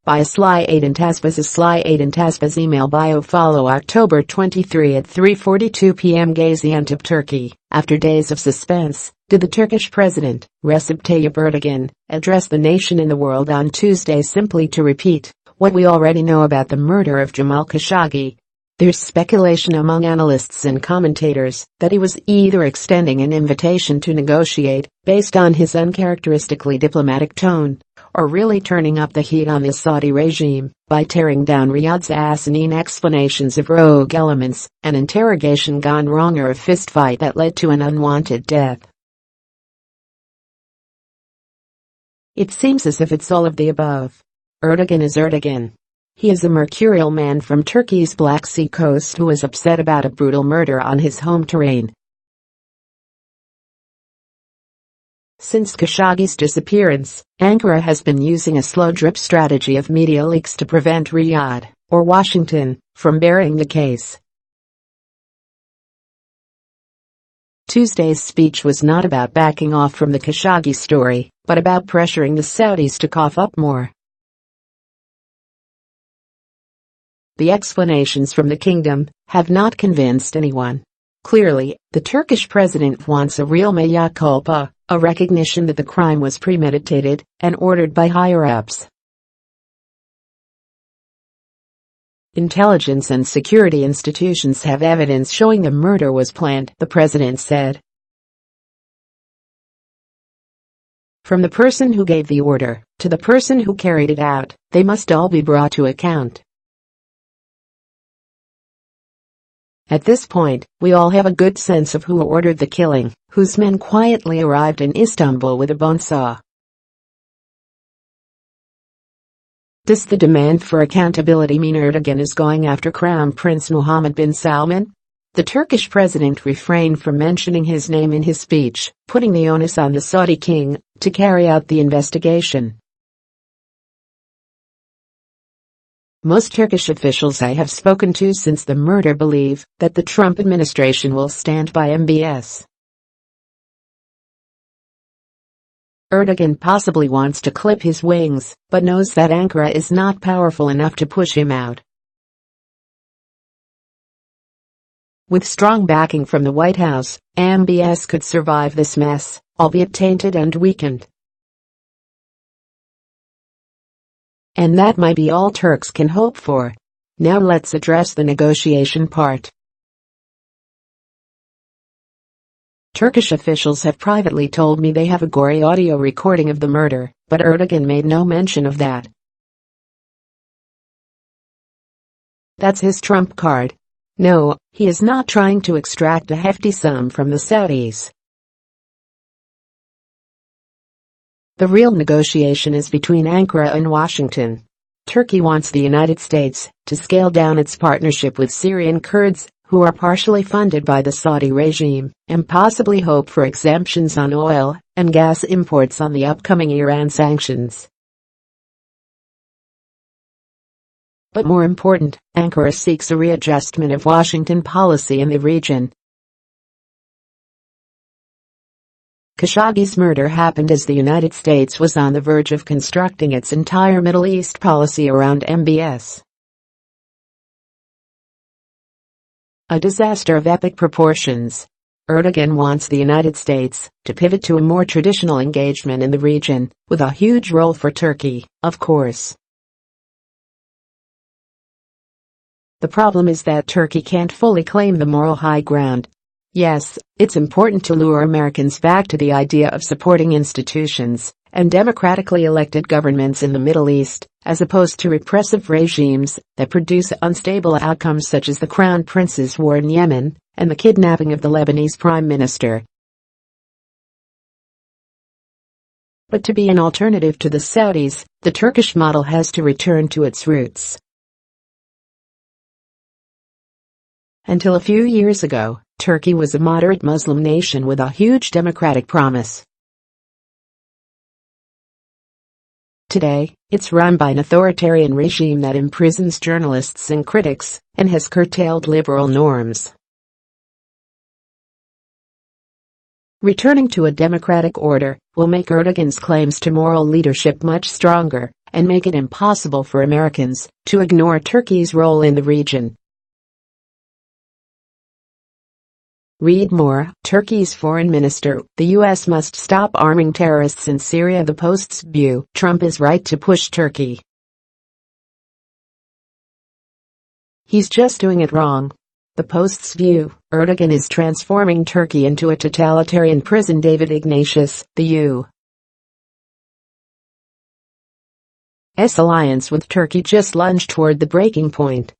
By Sly Aiden Tasbas. Sly Aiden Tasbas email bio follow October 23 at 3:42 p.m. Gaziantep, Turkey. After days of suspense, did the Turkish president, Recep Tayyip Erdogan, address the nation and the world on Tuesday simply to repeat what we already know about the murder of Jamal Khashoggi? There's speculation among analysts and commentators that he was either extending an invitation to negotiate, based on his uncharacteristically diplomatic tone, or really turning up the heat on the Saudi regime by tearing down Riyadh's asinine explanations of rogue elements, an interrogation gone wrong or a fistfight that led to an unwanted death. It seems as if it's all of the above. Erdogan is Erdogan. He is a mercurial man from Turkey's Black Sea coast who is upset about a brutal murder on his home terrain. Since Khashoggi's disappearance, Ankara has been using a slow drip strategy of media leaks to prevent Riyadh, or Washington, from burying the case. Tuesday's speech was not about backing off from the Khashoggi story, but about pressuring the Saudis to cough up more. The explanations from the kingdom have not convinced anyone. Clearly, the Turkish president wants a real mea culpa, a recognition that the crime was premeditated and ordered by higher-ups. Intelligence and security institutions have evidence showing the murder was planned, the president said. From the person who gave the order to the person who carried it out, they must all be brought to account. At this point, we all have a good sense of who ordered the killing, whose men quietly arrived in Istanbul with a bone saw. Does the demand for accountability mean Erdogan is going after Crown Prince Mohammed bin Salman? The Turkish president refrained from mentioning his name in his speech, putting the onus on the Saudi king to carry out the investigation. Most Turkish officials I have spoken to since the murder believe that the Trump administration will stand by MBS. Erdogan possibly wants to clip his wings, but knows that Ankara is not powerful enough to push him out. With strong backing from the White House, MBS could survive this mess, albeit tainted and weakened. And that might be all Turks can hope for. Now let's address the negotiation part. Turkish officials have privately told me they have a gory audio recording of the murder, but Erdogan made no mention of that. That's his trump card. No, he is not trying to extract a hefty sum from the Saudis. The real negotiation is between Ankara and Washington. Turkey wants the United States to scale down its partnership with Syrian Kurds, who are partially funded by the Saudi regime, and possibly hope for exemptions on oil and gas imports on the upcoming Iran sanctions. But more important, Ankara seeks a readjustment of Washington policy in the region. Khashoggi's murder happened as the United States was on the verge of constructing its entire Middle East policy around MBS. A disaster of epic proportions. Erdogan wants the United States to pivot to a more traditional engagement in the region, with a huge role for Turkey, of course. The problem is that Turkey can't fully claim the moral high ground. Yes, it's important to lure Americans back to the idea of supporting institutions and democratically elected governments in the Middle East, as opposed to repressive regimes that produce unstable outcomes such as the Crown Prince's war in Yemen and the kidnapping of the Lebanese Prime Minister. But to be an alternative to the Saudis, the Turkish model has to return to its roots. Until a few years ago, Turkey was a moderate Muslim nation with a huge democratic promise. Today, it's run by an authoritarian regime that imprisons journalists and critics, and has curtailed liberal norms. Returning to a democratic order will make Erdogan's claims to moral leadership much stronger and make it impossible for Americans to ignore Turkey's role in the region. Read more. Turkey's foreign minister: the U.S. must stop arming terrorists in Syria. The Post's view: Trump is right to push Turkey. He's just doing it wrong. The Post's view: Erdogan is transforming Turkey into a totalitarian prison. David Ignatius: the U.S. alliance with Turkey just lunged toward the breaking point.